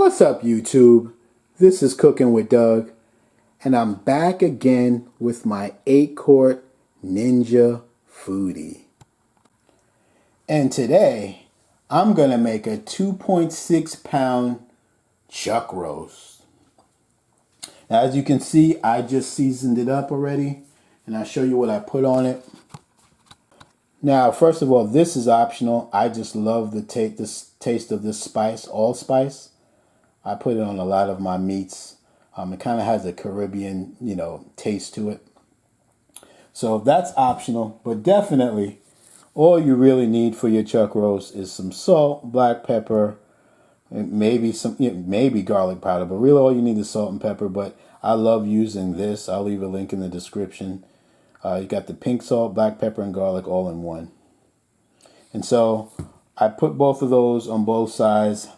What's up, YouTube? This is Cooking with Doug, and I'm back again with my 8-quart Ninja Foodi. And today, I'm going to make a 2.6 pound chuck roast. Now, as you can see, I just seasoned it up already, and I'll show you what I put on it. Now, first of all, this is optional. I just love the taste of this spice, allspice. I put it on a lot of my meats. It kind of has a Caribbean, taste to it. So that's optional, but definitely all you really need for your chuck roast is some salt, black pepper, and maybe maybe garlic powder, but really all you need is salt and pepper. But I love using this. I'll leave a link in the description. You got the pink salt, black pepper, and garlic all in one. And so I put both of those on both sides.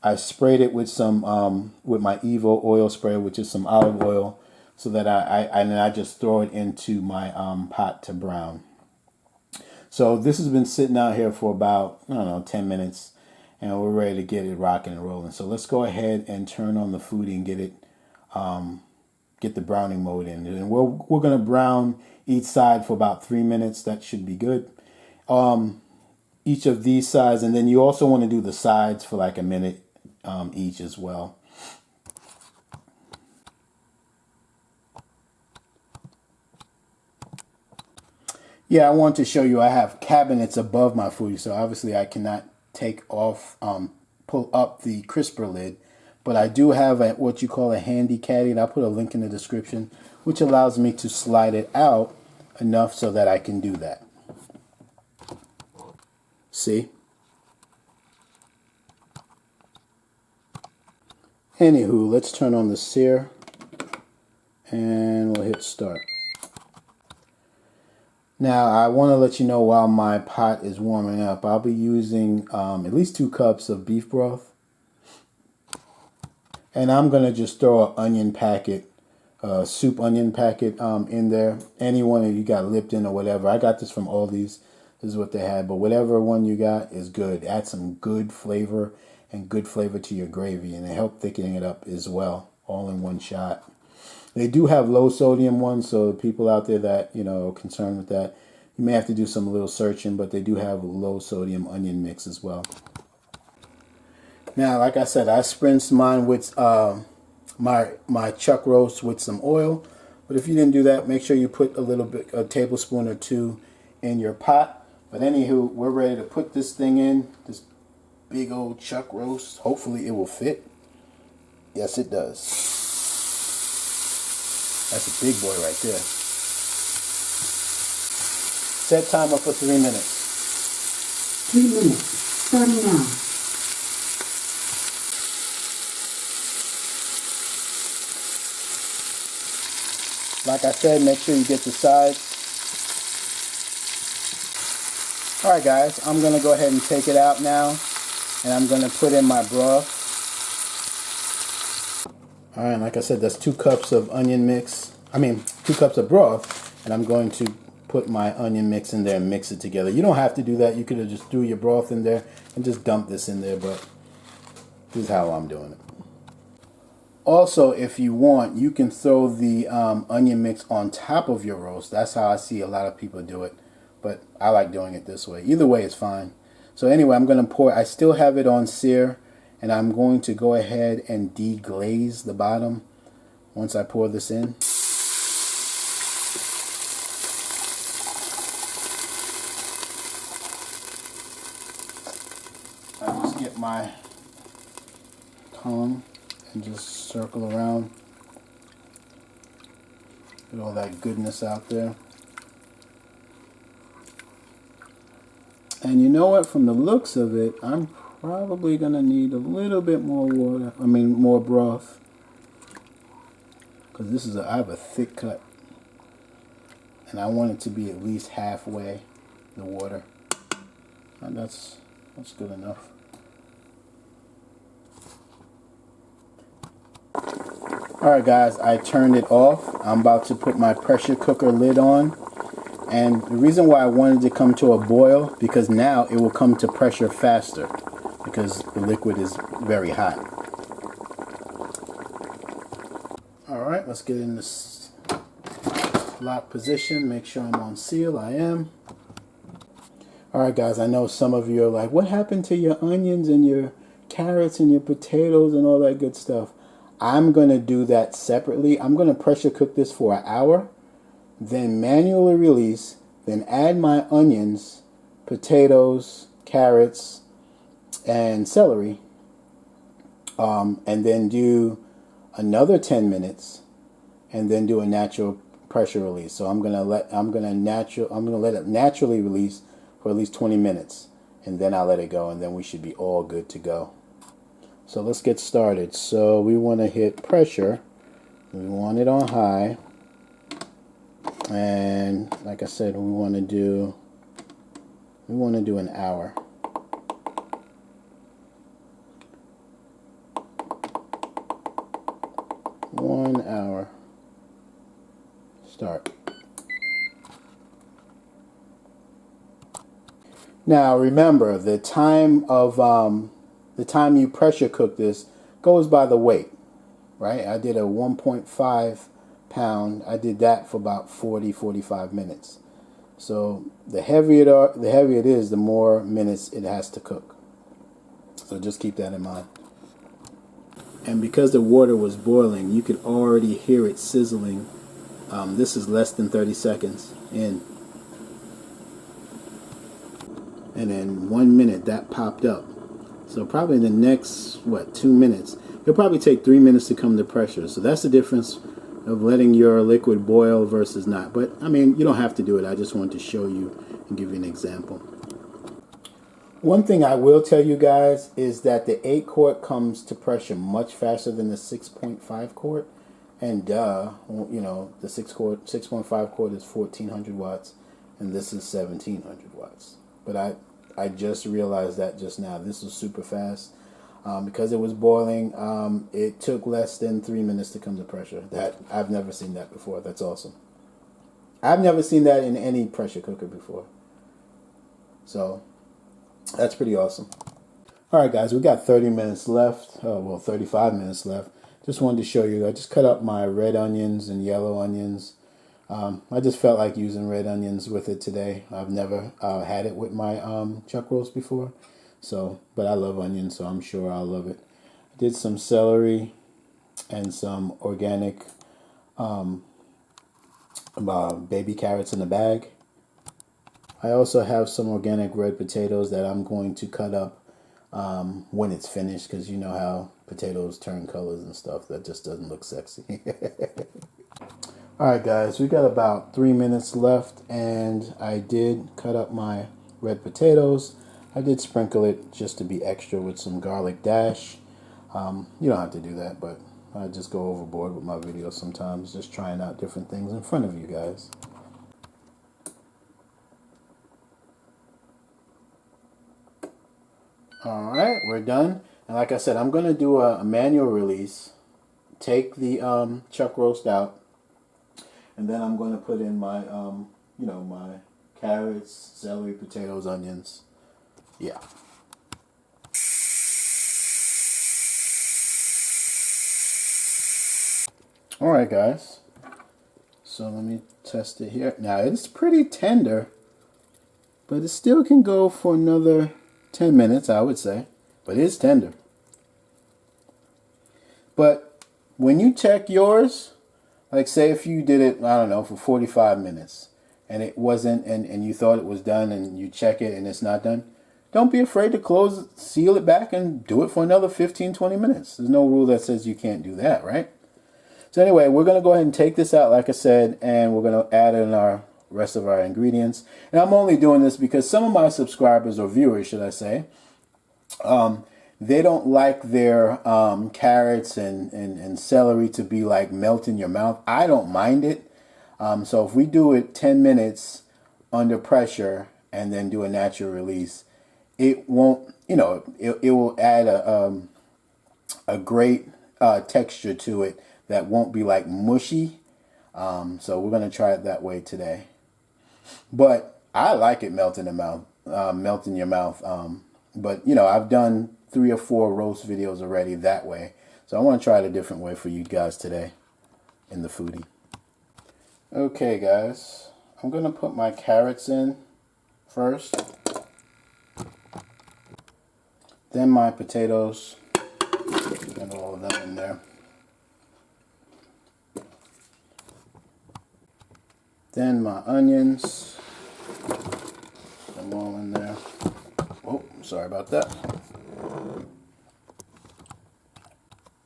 I sprayed it with some with my EVO oil sprayer, which is some olive oil, so that I just throw it into my pot to brown. So this has been sitting out here for about, I don't know, 10 minutes, and we're ready to get it rocking and rolling. So let's go ahead and turn on the Foodi and get it get the browning mode in. And we're gonna brown each side for about 3 minutes. That should be good. Each of these sides, and then you also want to do the sides for like a minute each as well. Yeah, I want to show you I have cabinets above my Foodi, so obviously I cannot take off, pull up the crisper lid, but I do have what you call a handy caddy, and I'll put a link in the description, which allows me to slide it out enough so that I can do that. See? Anywho, let's turn on the sear and we'll hit start. Now, I want to let you know while my pot is warming up, I'll be using at least 2 cups of beef broth. And I'm going to just throw an onion packet, soup onion packet in there. Any one that you got Lipton or whatever. I got this from Aldi's. This is what they had. But whatever one you got is good. Add some good flavor and good flavor to your gravy. And it helps thickening it up as well, all in one shot. They do have low sodium ones, so people out there that, are concerned with that, you may have to do some little searching, but they do have low sodium onion mix as well. Now, like I said, I spritzed mine with my chuck roast with some oil. But if you didn't do that, make sure you put a tablespoon or 2 in your pot. But anywho, we're ready to put this thing in, this big old chuck roast. Hopefully it will fit. Yes, it does. That's a big boy right there. Set timer for 3 minutes. 3 minutes, starting now. Like I said, make sure you get the sides. Alright guys, I'm going to go ahead and take it out now. And I'm going to put in my broth. Alright, like I said, that's 2 cups of onion mix. 2 cups of broth. And I'm going to put my onion mix in there and mix it together. You don't have to do that. You could have just threw your broth in there and just dumped this in there. But this is how I'm doing it. Also, if you want, you can throw the onion mix on top of your roast. That's how I see a lot of people do it. But I like doing it this way. Either way is fine. So anyway, I'm going to pour. I still have it on sear. And I'm going to go ahead and deglaze the bottom once I pour this in. I just get my tongue and just circle around. Get all that goodness out there. And you know what? From the looks of it, I'm probably going to need a little bit more water. More broth. Because I have a thick cut. And I want it to be at least halfway the water. And that's good enough. Alright guys, I turned it off. I'm about to put my pressure cooker lid on. And the reason why I wanted to come to a boil, because now it will come to pressure faster because the liquid is very hot. right, let's get in this lock position. Make sure I'm on seal. I am. All right, guys, I know some of you are like, what happened to your onions and your carrots and your potatoes and all that good stuff? I'm going to do that separately. I'm going to pressure cook this for an hour, then manually release, then add my onions, potatoes, carrots, and celery, and then do another 10 minutes, and then do a natural pressure release. So I'm gonna let it naturally release for at least 20 minutes, and then I'll let it go, and then we should be all good to go. So let's get started. So we want to hit pressure. We want it on high, and like I said, we want to do an hour. One hour. Start. Now remember, the time you pressure cook this goes by the weight, right? I did a 1.5 pound. I did that for about 45 minutes. So the heavier it is, the more minutes it has to cook. So just keep that in mind. And because the water was boiling, you could already hear it sizzling. This is less than 30 seconds in. And in 1 minute, that popped up. So probably in the next, 2 minutes, it'll probably take 3 minutes to come to pressure. So that's the difference of letting your liquid boil versus not. But, I mean, you don't have to do it. I just wanted to show you and give you an example. One thing I will tell you guys is that the 8 quart comes to pressure much faster than the 6.5 quart. And the 6.5 quart is 1400 watts, and this is 1700 watts. But I just realized that just now. This was super fast. Because it was boiling, it took less than 3 minutes to come to pressure. I've never seen that before. That's awesome. I've never seen that in any pressure cooker before. So that's pretty awesome. All right, guys, we got 30 minutes left. 35 minutes left. Just wanted to show you. I just cut up my red onions and yellow onions. I just felt like using red onions with it today. I've never had it with my chuck roast before. But I love onions, so I'm sure I'll love it. I did some celery and some organic baby carrots in the bag. I also have some organic red potatoes that I'm going to cut up when it's finished, because you know how potatoes turn colors and stuff. That just doesn't look sexy. Alright guys, we got about 3 minutes left, and I did cut up my red potatoes. I did sprinkle it just to be extra with some garlic dash. You don't have to do that, but I just go overboard with my videos sometimes, just trying out different things in front of you guys. Alright, we're done. And like I said, I'm going to do a manual release. Take the chuck roast out. And then I'm going to put in my, my carrots, celery, potatoes, onions. Yeah. Alright, guys. So let me test it here. Now, it's pretty tender, but it still can go for another 10 minutes, I would say. But it's tender. But when you check yours, like say if you did it, I don't know, for 45 minutes and it wasn't, and you thought it was done, and you check it and it's not done, don't be afraid to close it, seal it back, and do it for another 15-20 minutes. There's no rule that says you can't do that, right? So anyway, we're going to go ahead and take this out, like I said, and we're going to add in our rest of our ingredients. And I'm only doing this because some of my subscribers, or viewers should I say, they don't like their carrots and celery to be like melt in your mouth. I don't mind it. So if we do it 10 minutes under pressure and then do a natural release, it won't, it will add a great texture to it that won't be like mushy. So we're going to try it that way today. But I like it melt in the mouth, melt in your mouth. But I've done 3 or 4 roast videos already that way. So I want to try it a different way for you guys today. in the Foodi. Okay guys, I'm going to put my carrots in first, then my potatoes, and all of them in there. Then my onions, put them all in there. Oh, sorry about that.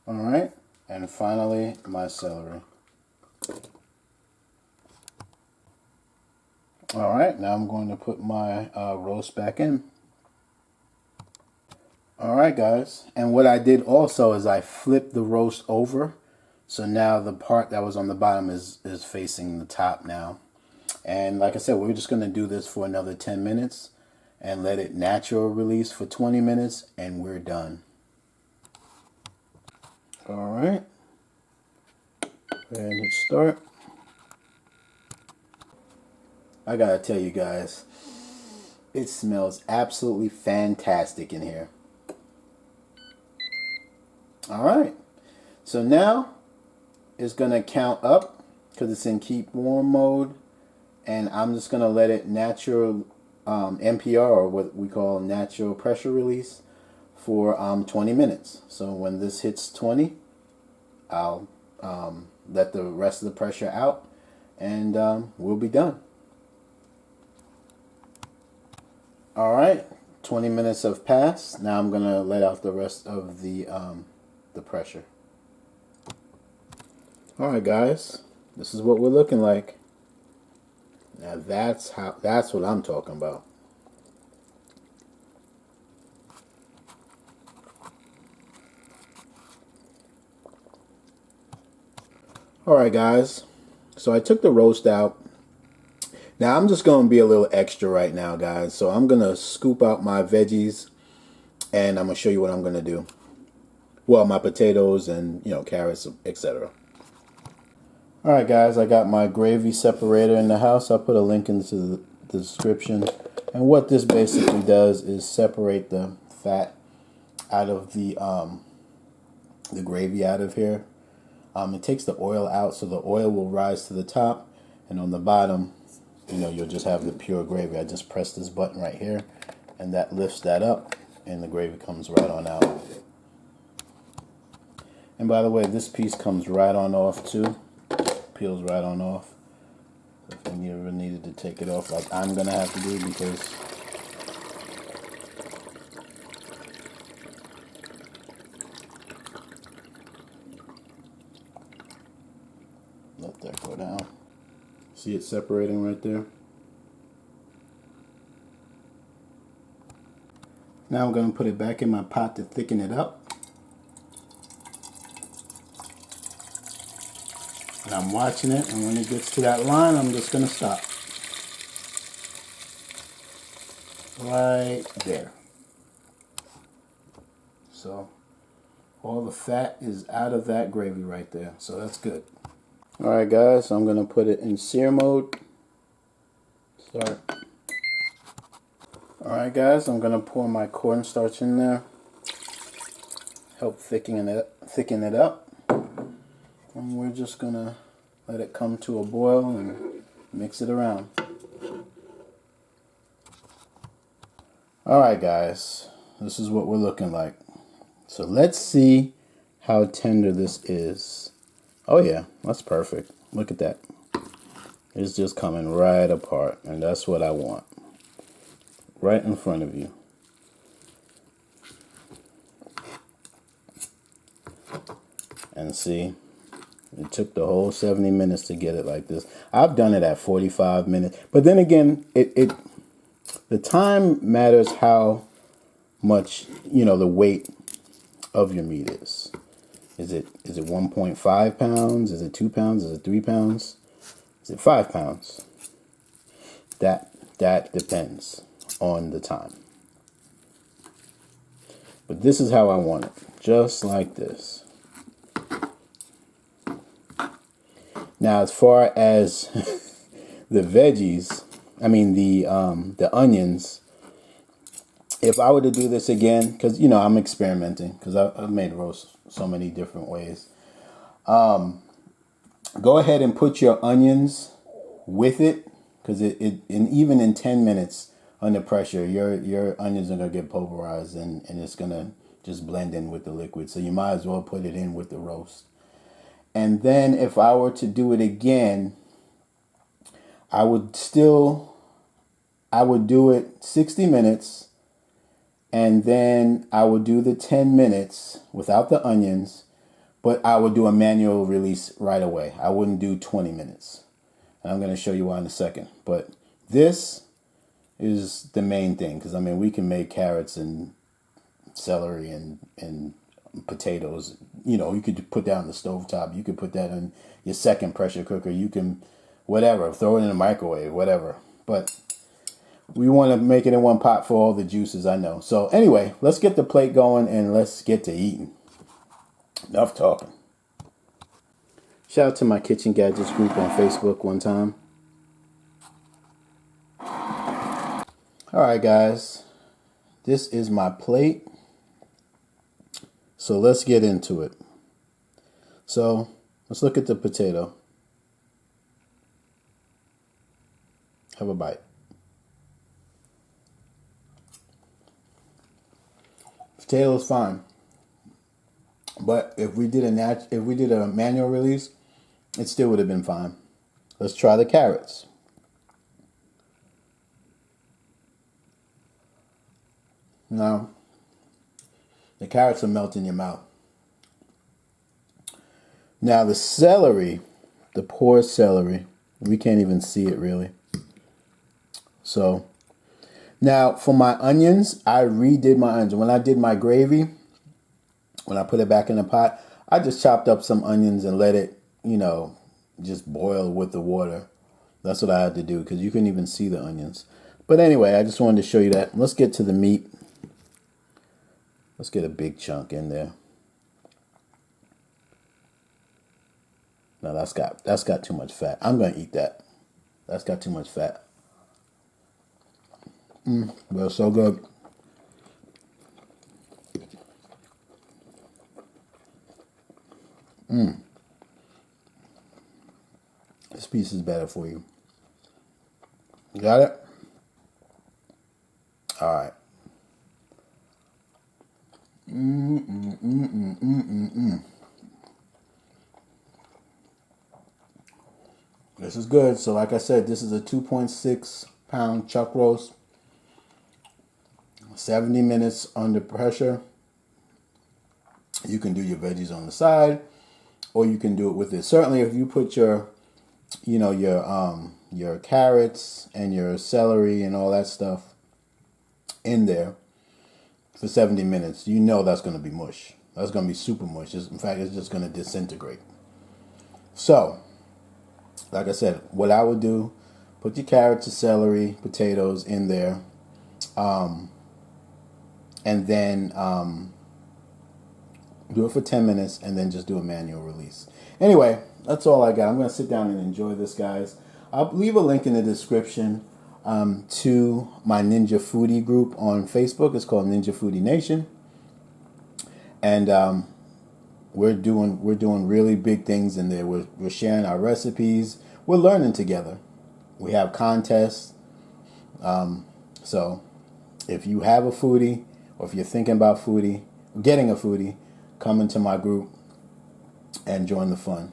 Alright, and finally my celery. Alright, now I'm going to put my roast back in. Alright guys, and what I did also is I flipped the roast over. So now the part that was on the bottom is facing the top now. And like I said, we're just going to do this for another 10 minutes and let it natural release for 20 minutes and we're done. Alright, go ahead and hit start. I gotta tell you guys, it smells absolutely fantastic in here. Alright, so now it's gonna count up because it's in keep warm mode, and I'm just gonna let it natural NPR, or what we call natural pressure release, for 20 minutes. So when this hits 20, I'll let the rest of the pressure out and we'll be done. Alright, 20 minutes have passed. Now I'm gonna let out the rest of the pressure. Alright guys, this is what we're looking like. Now that's what I'm talking about. Alright guys, so I took the roast out. Now I'm just going to be a little extra right now guys. So I'm going to scoop out my veggies and I'm going to show you what I'm going to do. Well, my potatoes and, you know, carrots, etc. Alright guys, I got my gravy separator in the house. I'll put a link into the description. And what this basically does is separate the fat out of the gravy out of here. It takes the oil out, so the oil will rise to the top, and on the bottom, you know, you'll just have the pure gravy. I just press this button right here, and that lifts that up, and the gravy comes right on out. And by the way, this piece comes right on off too. Peels right on off. So if you ever needed to take it off, like I'm gonna have to do, because let that go down. See it separating right there? Now I'm going to put it back in my pot to thicken it up. And I'm watching it, and when it gets to that line, I'm just going to stop. Right there. So all the fat is out of that gravy right there. So that's good. Alright guys, so I'm going to put it in sear mode. Start. Alright guys, I'm going to pour my cornstarch in there. Help thicken it up. And we're just going to let it come to a boil and mix it around. Alright guys, this is what we're looking like. So let's see how tender this is. Oh yeah, that's perfect. Look at that. It's just coming right apart, and that's what I want. Right in front of you. And see, it took the whole 70 minutes to get it like this. I've done it at 45 minutes. But then again, the time matters how much, you know, the weight of your meat is. Is it 1.5 pounds? Is it 2 pounds? Is it 3 pounds? Is it 5 pounds? That depends on the time. But this is how I want it. Just like this. Now, as far as the veggies, I mean the onions, if I were to do this again, because, you know, I'm experimenting, because I've made roast so many different ways. Go ahead and put your onions with it, because and even in 10 minutes under pressure, your onions are gonna get pulverized, and it's gonna just blend in with the liquid. So you might as well put it in with the roast. And then if I were to do it again, I would do it 60 minutes, and then I would do the 10 minutes without the onions, but I would do a manual release right away. I wouldn't do 20 minutes. And I'm going to show you why in a second. But this is the main thing, because I mean, we can make carrots and celery and potatoes. You know, you could put that on the stovetop. You could put that in your second pressure cooker. You can, whatever, throw it in the microwave, whatever. But we want to make it in one pot for all the juices, I know. So anyway, let's get the plate going and let's get to eating. Enough talking. Shout out to my Kitchen Gadgets group on Facebook one time. Alright guys, this is my plate. So let's get into it. So let's look at the potato. Have a bite. Potato is fine. But if we did a manual release, it still would have been fine. Let's try the carrots. Now, the carrots will melt in your mouth. Now the celery, the poor celery, we can't even see it really. So, now for my onions, I redid my onions. When I did my gravy, when I put it back in the pot, I just chopped up some onions and let it, just boil with the water. That's what I had to do, because you couldn't even see the onions. But anyway, I just wanted to show you that. Let's get to the meat. Let's get a big chunk in there. No, that's got too much fat. I'm going to eat that. That's got too much fat. But it's so good. This piece is better for you. You got it? All right. This is good. So like I said, this is a 2.6 pound chuck roast. 70 minutes under pressure. You can do your veggies on the side, or you can do it with it. Certainly if you put your carrots and your celery and all that stuff in there for 70 minutes, that's going to be mush. That's going to be super mush. In fact, it's just going to disintegrate. So, like I said, what I would do, put your carrots, your celery, potatoes in there, and then do it for 10 minutes, and then just do a manual release. Anyway, that's all I got. I'm going to sit down and enjoy this, guys. I'll leave a link in the description to my Ninja Foodi group on Facebook. It's called Ninja Foodi Nation. And we're doing really big things in there. We're sharing our recipes. We're learning together. We have contests. So if you have a foodie, or if you're thinking about getting a foodie, come into my group and join the fun.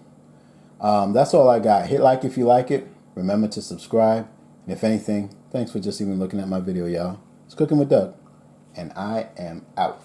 That's all I got. Hit like if you like it. Remember to subscribe. And if anything, thanks for just even looking at my video, y'all. It's Cooking with Doug. And I am out.